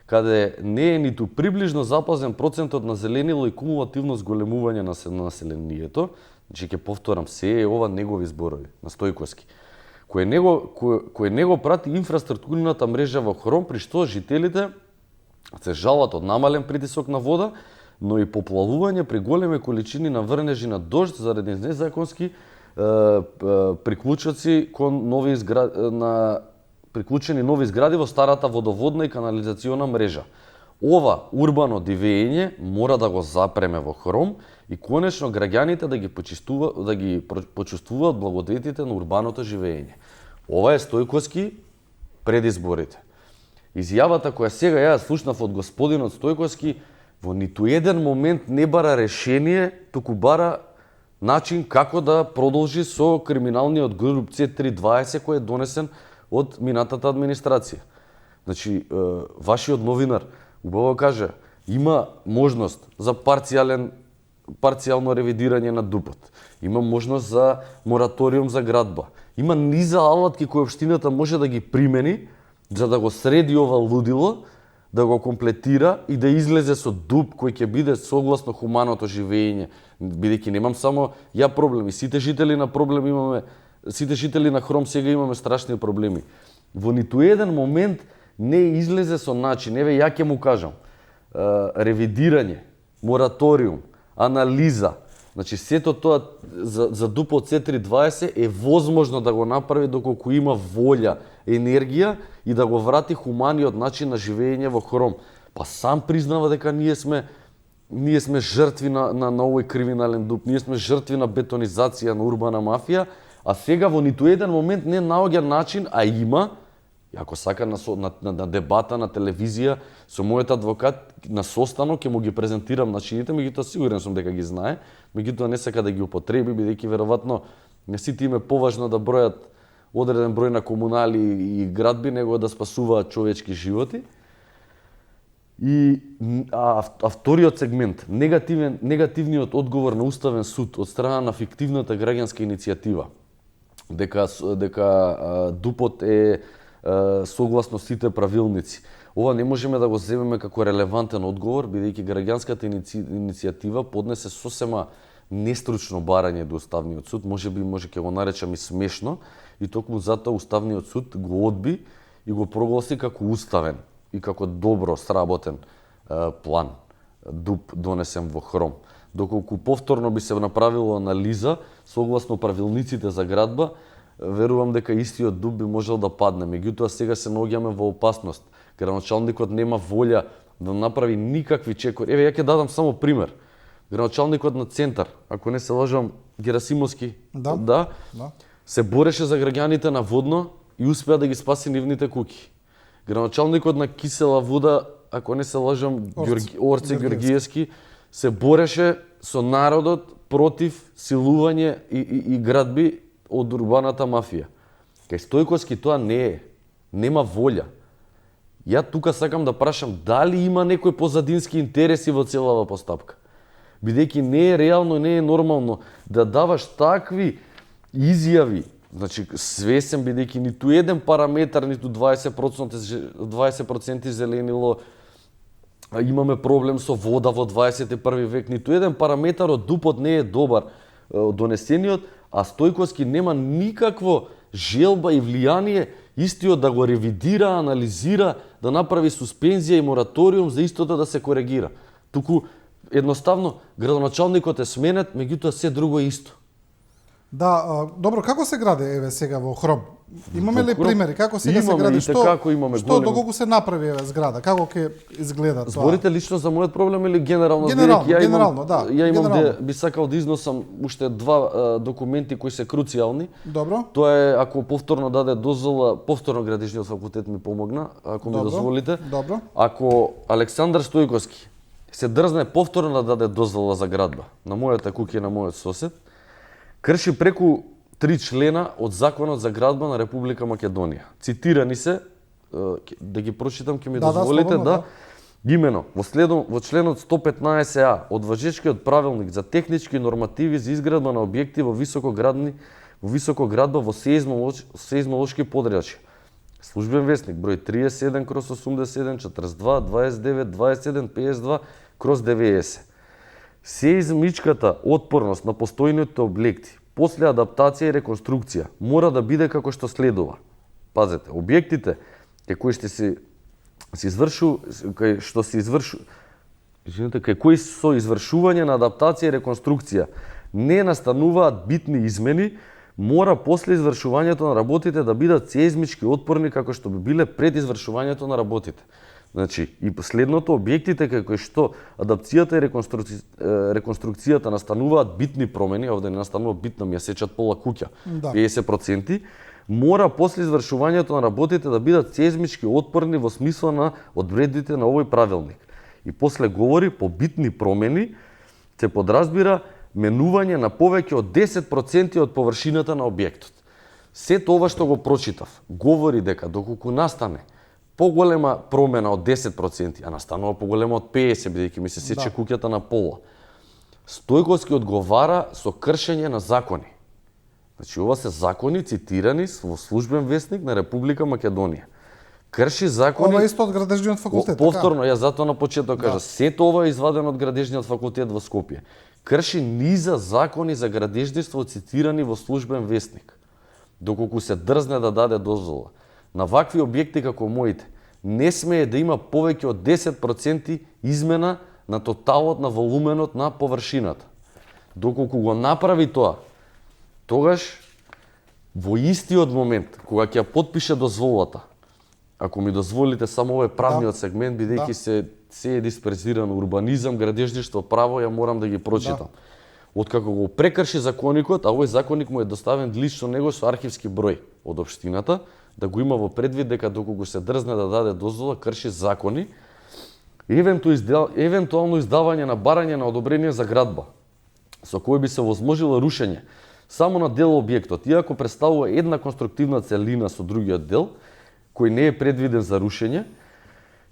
каде не е ниту приближно запазен процентот на зеленило и кумулативно зголемување на населението. Значи ќе повторам, се е ова негови зборови на Стојковски. Кој него прати инфраструктурната мрежа во Хром, при што жителите се жалат од намален притисок на вода, но и поплавување при големи количини на врнежи на дожд заради незаконски приклучоци кон приклучени нови згради во старата водоводна и канализациона мрежа. Ова урбано дивење мора да го запреме во Хром и конечно граѓаните да ги почувствуваат благодетите на урбаното живење. Ова е Стојковски пред изборите. Изјавата која сега ја слушнав од господинот Стојковски, во ниту еден момент не бара решение, туку бара начин како да продолжи со криминалниот груп C320 кој е донесен од минатата администрација. Значи, вашиот новинар убаво кажа, има можност за парцијално ревидирање на ДУП-от. Има можност за мораториум за градба. Има низа алатки кои општината може да ги примени за да го среди ова лудило, да го комплетира и да излезе со ДУП кој ќе биде согласно хуманото живење, бидејќи немам само ја проблеми, сите жители на Хром сега имаме страшни проблеми. Во ниту еден момент не излезе со начин, еве ја ќе му кажам, ревидирање, мораториум, анализа, значи сето тоа за ДУП од C320 е возможно да го направи доколку има волја, енергија и да го врати хуманиот начин на живење во Хром. Па сам признава дека ние сме жртви на овој криминален ДУП, ние сме жртви на бетонизација на урбана мафија, а сега во ниту еден момент не наоѓа начин, а има, и ако сака на дебата на телевизија со мојот адвокат на состанок ќе му ги презентирам начините, меѓутоа сигурен сум дека ги знае, меѓутоа не сака да ги употреби бидејќи веројатно не сите им е поважно да бројат одреден број на комунали и градби него да спасуваат човечки животи. А вториот сегмент, негативниот одговор на Уставен суд од страна на фиктивната граѓанска иницијатива, дека ДУП-от е согласно сите правилници. Ова не можеме да го земеме како релевантен одговор, бидејќи граѓанската иницијатива поднесе сосема нестручно барање до Уставниот суд, може ќе го наречам и смешно, и токму затоа Уставниот суд го одби и го прогласи како уставен и како добро сработен план ДУП донесен во Хром. Доколку повторно би се направило анализа согласно правилниците за градба, верувам дека истиот ДУП би можел да падне. Меѓутоа сега се наоѓаме во опасност. Градоначалникот нема волја да направи никакви чекори. Еве ја ќе дадам само пример. Градоначалникот на Центар, ако не се лажам, Герасимовски, да, се бореше за граѓаните на Водно и успеа да ги спаси нивните куќи. Градоначалникот на Кисела вода, ако не се лажам, Орце Ѓоргиевски, се бореше со народот против силување и градби од урбаната мафија. Кај Стојковски тоа не е. Нема волја. Ја тука сакам да прашам дали има некои позадински интереси во целава постапка. Бидејќи не е реално, не е нормално да даваш такви изјави, значи свесен бидејќи ниту еден параметар, ниту 20% зеленило, имаме проблем со вода во 21 век, ниту еден параметар од ДУП-от не е добар донесениот, а Стојковски нема никакво желба и влијание истиот да го ревидира, анализира, да направи суспензија и мораториум за истото да се коригира. Туку едноставно градоначалникот е сменет, меѓутоа се друго е исто.
Да, добро, како се гради еве сега во Хром? Имаме ли примери како сега се гради? Што доколку се направи еве зграда, како ќе изгледа тоа?
Зборите лично за мојот проблем или генерално?
Генерално, да.
Ја имам би сакал да износам уште два документи кои се круцијални.
Добро.
Тоа е ако повторно даде дозвола, повторно градежниот факултет ми помогна, ако ми дозволите.
Добро.
Ако Александар Стојковски се дрзне повторно да даде дозвола за градба на мојата куќа и на мојот сосед, крши преку 3 члена од Законот за градба на Република Македонија. Цитирани се, да ги прочитам, ќе ми дозволите, да. Имено, во членот 115а од важечкиот правилник за технички нормативи за изградба на објекти во високоградба во сеизмолошки подрачја. Службен весник, број 37/81, 42, 29, 27, 52, /90. Сеизмичката отпорност на постојните објекти после адаптација и реконструкција мора да биде како што следува. Пазете, објектите кај кои со извршување на адаптација и реконструкција не настануваат битни измени, мора после извршувањето на работите да бидат сеизмички отпорни како што би биле пред извршувањето на работите. Значи, и последното, објектите кај кои што адапцијата и реконструкцијата настануваат битни промени, овде не настанува битна, ми ја сечат пола куќа, 50%, мора после извршувањето на работите да бидат сеизмички отпорни во смисла на одредбите на овој правилник. И после говори по битни промени се подразбира менување на повеќе од 10% од површината на објектот. Сето ова што го прочитав говори дека доколку настане поголема промена од 10%, а настанува поголема од 50%, бидејќи ми се сече куќата на пола, Стојковски одговара со кршење на закони. Значи, ова се закони цитирани во службен весник на Република Македонија. Крши закони...
Ова исто од градежниот факултет,
Повторно, ја затоа на почеток кажа, сето ова е извадено од градежниот факултет во Скопје. Крши низа закони за градежништво цитирани во службен весник. Доколку се дрзне да даде дозвола на вакви објекти како моите, не смее да има повеќе од 10% измена на тоталот на волуменот на површината. Доколку го направи тоа, тогаш во истиот момент кога ќе потпише дозволата, ако ми дозволите само овој правниот сегмент, бидејќи се е дисперзирано урбанизам, градежништво, право, ја морам да ги прочитам. Откако го прекрши законикот, а овој законик му е доставен лично него со архивски број од општината, да го има во предвид дека доколку се дрзне да даде дозвола, крши закони, евентуално издавање на барање на одобрение за градба, со кој би се возможило рушење само на дел објектот, иако представува една конструктивна целина со другиот дел, кој не е предвиден за рушење,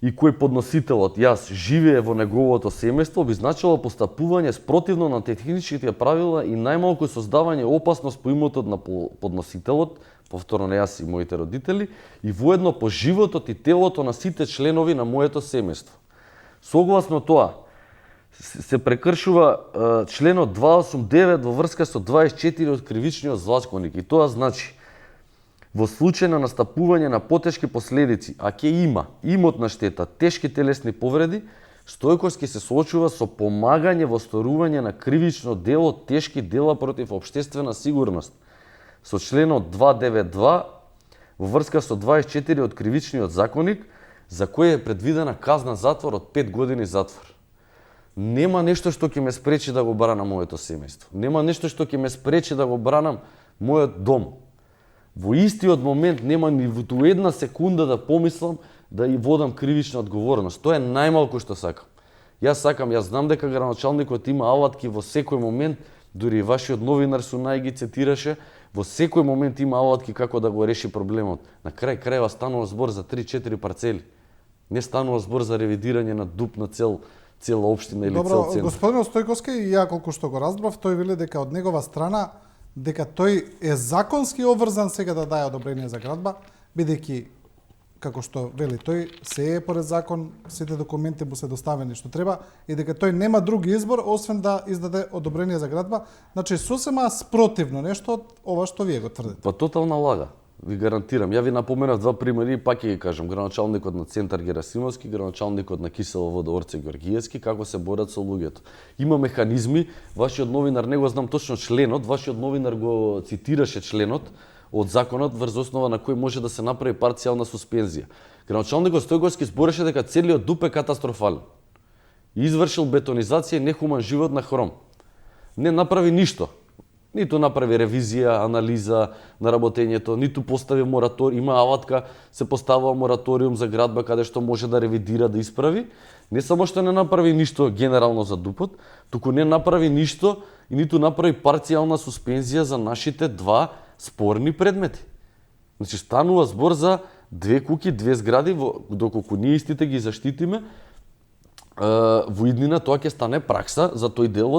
и кој подносителот, јас, живее во неговото семејство, би значило постапување спротивно на техничките правила и најмалку создавање опасност по имотот на подносителот, повторно јас и моите родители, и воедно по животот и телото на сите членови на моето семејство. Согласно тоа, се прекршува членот 289 во врска со 24 од кривичниот законник, и тоа значи во случај на настапување на потешки последици, а ќе има имотна штета, тешки телесни повреди, Стојковски се соочува со помагање во сторување на кривично дело, тешки дела против општествена сигурност, со членот 292 во врска со 24 од кривичниот законник, за кој е предвидена казна затвор од 5 години затвор. Нема нешто што ќе ме спречи да го бранам моето семејство. Нема нешто што ќе ме спречи да го бранам мојот дом. Во истиот момент нема ни во една секунда да помислам да и водам кривична одговорност. Тоа е најмалку што сакам. Јас знам дека градоначалникот има алатки во секој момент, дури и вашиот новинар Сунај ги цитираше, во секој момент има алатки како да го реши проблемот. На крај крајва станува збор за 3-4 парцели. Не станува збор за ревидирање на дуп на цела општина или цел
Добро,
центар.
господин Стојковски, и ја колку што го разбрав, тој вели дека од негова страна дека тој е законски обврзан сега да даде одобрение за градба, бидејќи како што вели тој се е поред закон, сите документи му се доставени што треба и дека тој нема друг избор освен да издаде одобрение за градба, значи сосема спротивно нешто од ова што вие го тврдите.
Па тотална лага. Ви гарантирам. Ја ви напоменав два примери и пак ќе ги кажам. Градоначалникот на Центар Герасимовски, градоначалникот на Кисела вода Орце Георгиевски, како се борат со луѓето. Има механизми, вашиот новинар не го знам точно членот, вашиот новинар го цитираше членот од законот врз основа на кој може да се направи парцијална суспензија. Градоначалникот Стојковски збореше дека целиот дуп е катастрофален. Извршил бетонизација и нехуман живот на Хром. Не направи ништо. Ниту направи ревизија, анализа на работењето, ниту постави мораториум, има алатка, се поставува мораториум за градба каде што може да ревидира, да исправи. Не само што не направи ништо генерално за дупот, туку не направи ништо и ниту направи парцијална суспензија за нашите два спорни предмети. Значи станува збор за две куќи, две згради, доколку ние истите ги заштитиме, во иднина тоа ќе стане пракса за тој дел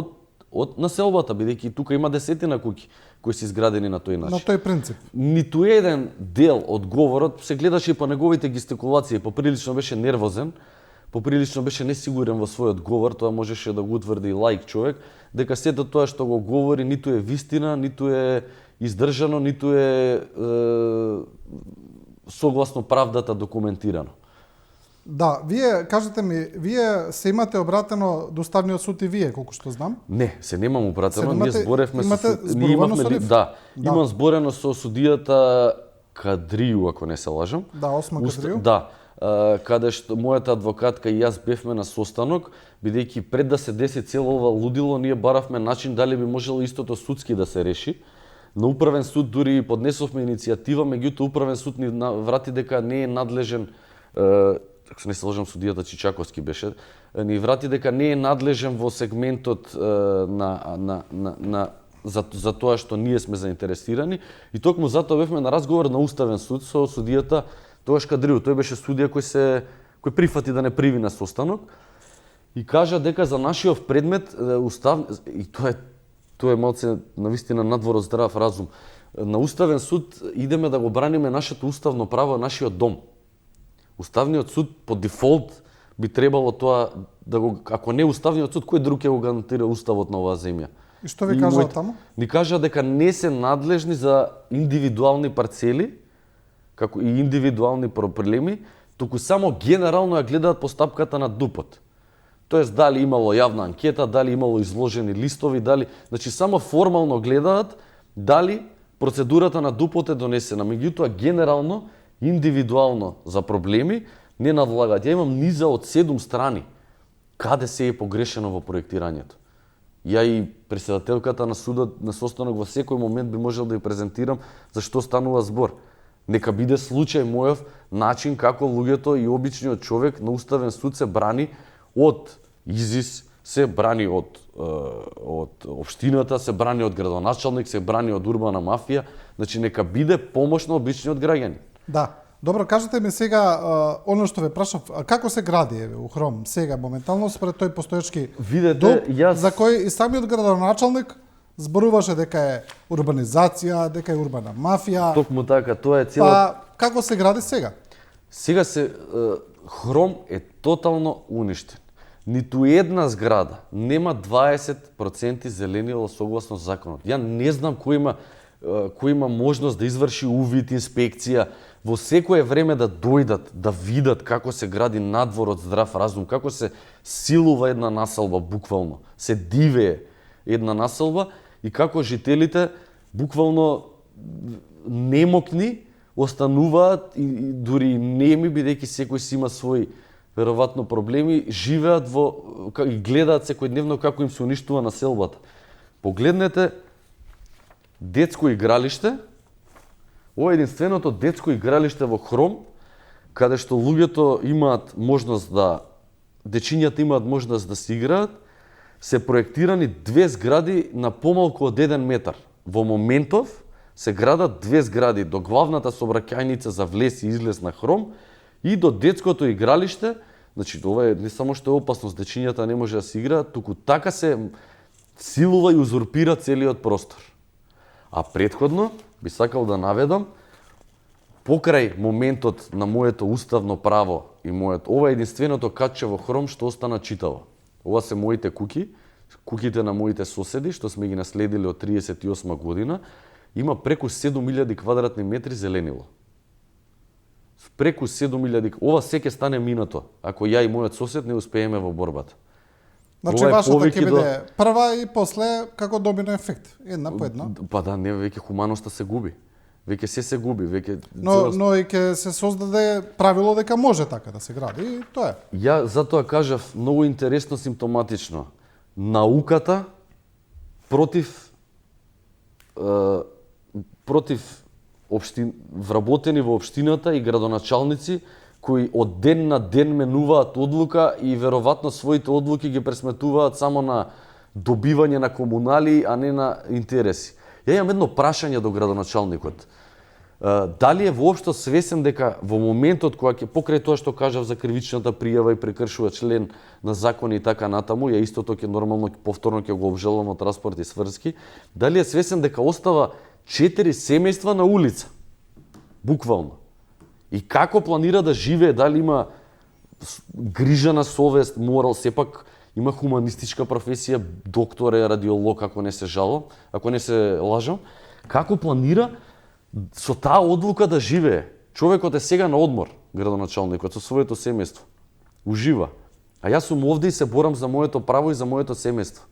од населбата, бидејќи тука има десетина куќи кои се изградени на тој начин.
На тој принцип.
Ниту еден дел од говорот се гледаше и по неговите гестикулации, поприлично беше нервозен, поприлично беше несигурен во својот говор, тоа можеше да го утврди и лаик човек, дека сето тоа што го говори ниту е вистина, ниту е издржано, ниту е согласно правдата документирано.
Да, вие, кажете ми, вие се имате обратено до Уставниот суд и вие, колку што знам?
Не, се немам обратено,
Се
ние зборевме
имате
со... Ние имавме
со Риф?
да,
Да.
имам зборено со судијата Кадрију, ако не се лажам.
Да, Осман Кадрију.
Да, каде што мојата адвокатка и јас бевме на состанок, бидејќи пред да се деси цело ова лудило, ние баравме начин дали би можело истото судски да се реши. На управен суд дури поднесовме иницијатива, меѓутоа управен суд ни врати дека не е надлежен, ако се не се лажам, судијата Чичаковски беше, ни врати дека не е надлежен во сегментот за тоа што ние сме заинтересирани, и токму затоа бевме на разговор на уставен суд со судијата тогаш Кадрил. Тој беше судија кој прифати да не приви на состанок и кажа дека за нашиот предмет и тоа е малце навистина надвор од здрав разум. На уставен суд идеме да го браниме нашето уставно право, нашиот дом. Уставниот суд по дефолт би требало тоа да го, ако не уставниот суд, кој друг ќе го гарантира уставот на оваа земја?
И што ви кажа таму?
Ни кажа дека не се надлежни за индивидуални парцели, како и индивидуални проблеми, туку само генерално ја гледаат постапката на ДУП-от. Тоест дали имало јавна анкета, дали имало изложени листови, дали, значи само формално гледаат дали процедурата на ДУП-от е донесена. Меѓутоа генерално, индивидуално за проблеми не надвлагаат. Ја имам низа од 7 страни каде се е погрешено во проектирањето. Ја и председателката на судот на состанок во секој момент би можел да ја презентирам за што станува збор. Нека биде случај мојов начин како луѓето и обичниот човек на уставен суд се брани од ИЗИС, се брани од општината, се брани од градоначалник, се брани од урбана мафија. Значи нека биде помош на обичниот граѓанин.
Да. Добро, кажете ми сега оно што ве прашав, како се гради у Хром сега моментално според тој постоечки
Видете,
за кој и самиот градоначалник зборуваше дека е урбанизација, дека е урбана мафија.
Токму така, тоа е цела.
Па како се гради сега?
Сега Хром е тотално уништен. Ниту една зграда нема 20% зеленило согласно законот. Ја не знам кој има можност да изврши увид, инспекција, во секое време да дојдат, да видат како се гради надвор од здрав разум, како се силува една населба, буквално, се дивее една населба и како жителите буквално немокни остануваат и дури неми, бидејќи секој си има свои веројатно проблеми, живеат и гледаат секојдневно како им се уништува населбата. Погледнете детско игралиште. Ова е единственото детско игралиште во Хром, каде што луѓето имаат можност дечињата имаат можност да се играат, се проектирани 2 згради на помалку од 1 метар. Во моментов се градат 2 згради до главната сообраќајница за влез и излез на Хром и до детското игралиште. Значи, ова е не само што е опасност, дечињата не може да се играат, туку така се силува и узурпира целиот простор. А претходно би сакал да наведам, покрај моментот на моето уставно право и ова е единственото катче во Хром што остана читаво. Ова се моите куќи, куќите на моите соседи, што сме ги наследили од 38 година, има преку 7000 квадратни метри зеленило. Преку 7000. Ова се ќе стане минато, ако ја и мојот сосед не успееме во борбата.
Значи вашата ќе биде прва и после како домино ефект, една по една.
Па да, не, веќе хуманоста се губи. Веќе се губи, веќе
Но и ќе се создаде правило дека може така да се гради и тоа е.
Ја затоа кажав многу интересно симптоматично. Науката против вработени во општината и градоначалници кои од ден на ден менуваат одлука и веројатно своите одлуки ги пресметуваат само на добивање на комунали, а не на интереси. Ја имам едно прашање до градоначалникот. Дали е воопшто свесен дека во моментот кога ќе покрај тоа што кажав за кривичната пријава и прекршува член на закон и така натаму, ја истото ќе нормално повторно ќе го обжалувам од транспорт и сврски, дали е свесен дека остава 4 семејства на улица? Буквално. И како планира да живее, дали има грижа на совест, морал, сепак има хуманистичка професија, доктор е, радиолог, ако не се жалам, ако не се лажам, како планира со таа одлука да живее? Човекот е сега на одмор, градоначалникот, со своето семејство. Ужива. А јас сум овде и се борам за моето право и за моето семејство.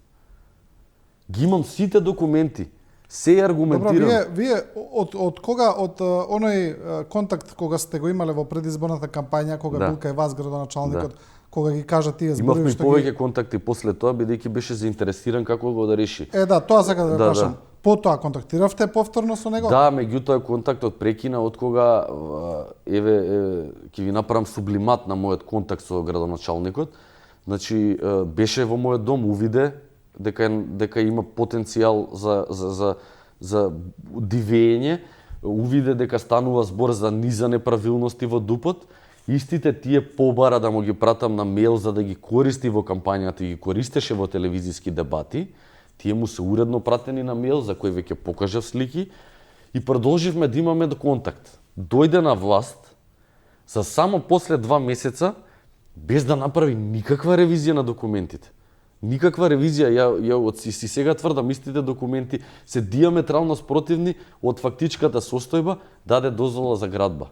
Ги имам сите документи. Се е аргументирано.
Добро, вие од кога, од оној контакт кога сте го имале во предизборната кампања, кога бил кај вас градоначалникот, кога ги кажа тие зборови
имавме повеќе контакти после тоа, бидејќи беше заинтересиран како го да реши.
Да, тоа сакам да кажам. Потоа контактиравте повторно со него?
Да, меѓутоа контактот прекина од кога ќе ви направам сублимат на мојот контакт со градоначалникот. Значи беше во мојот дом, увиде дека има потенцијал за дивење, увиде дека станува збор за низа неправилности во ДУП-от. Истите тие побара да му ги пратам на мејл за да ги користи во кампањата и ги користеше во телевизиски дебати. Тие му се уредно пратени на мејл за кој веќе покажав слики и продолживме да имаме контакт. Дојде на власт за само после 2 месеца без да направи никаква ревизија на документите. Никаква ревизија, ја си сега тврдам, истите документи се диаметрално спротивни од фактичката состојба, даде дозвола за градба.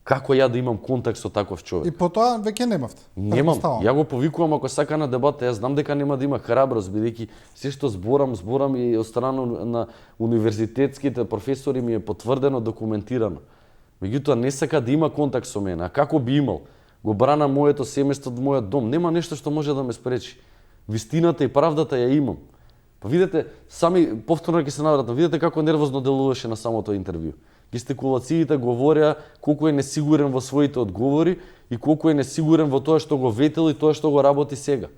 Како ја да имам контакт со таков човек?
И потоа веќе немавте.
Немам.
Предпоставам.
Ја го повикувам ако сака на дебата, јас знам дека нема да има храброст, бидејќи се што зборам и од страна на универзитетските професори ми е потврдено, документирано. Меѓутоа не сака да има контакт со мене. А како би имал? Го брана моето семејство од мојот дом. Нема нешто што може да ме спречи. Вистината и правдата ја имам. Па видете, сами повторно ќе се навратам, видете како нервозно делуваше на самото интервју. Гестикулациите говореа колку е несигурен во своите одговори и колку е несигурен во тоа што го ветил и тоа што го работи сега.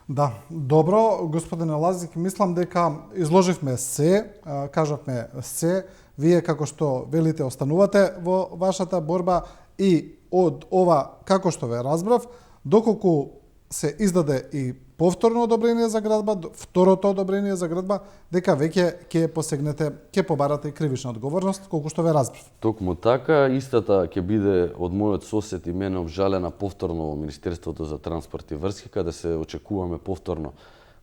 Да, добро, господине Лазик, мислам дека изложивме се, кажавме се, вие како што велите останувате во вашата борба и од ова, како што ве разбрав, доколку се издаде и повторно одобрение за градба, второто одобрение за градба, дека веќе ќе посегнете, ќе побарате и кривична одговорност, колку што ве разбрав.
Токму така, истата ќе биде од мојот сосед и мене обжалена повторно во Министерството за транспорт и врски, каде се очекуваме повторно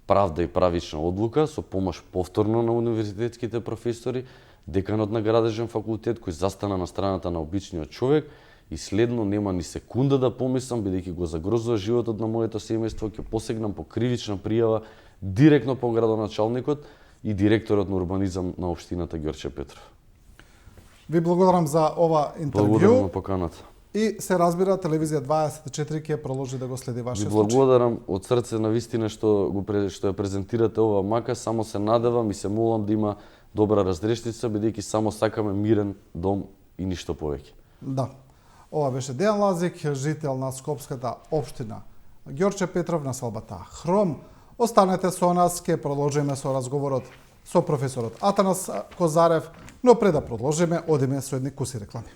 правда и правична одлука, со помош повторно на универзитетските професори, деканот на градежен факултет, кој застана на страната на обичниот човек, и следно нема ни секунда да помислам, бидејќи го загрозува животот на моето семејство, ќе посегнам по кривична пријава директно по градоначалникот и директорот на урбанизам на општината Ѓорче Петров.
Ви благодарам за ова
Благодарам
интервју
на поканата.
и се разбира телевизија 24 ќе продолжи да го следи
Ви
вашиот случај.
благодарам од срце на вистина што ја презентирате ова мака, само се надевам и се молам да има добра разрешница, бидејќи само сакаме мирен дом и ништо повеќе.
Да. Ова беше Дејан Лазик, жител на Скопската општина Ѓорче Петров, на селбата Хром. Останете со нас, ќе продолжиме со разговорот со професорот Атанас Козарев, но пред да продолжиме, одиме со едни куси реклами.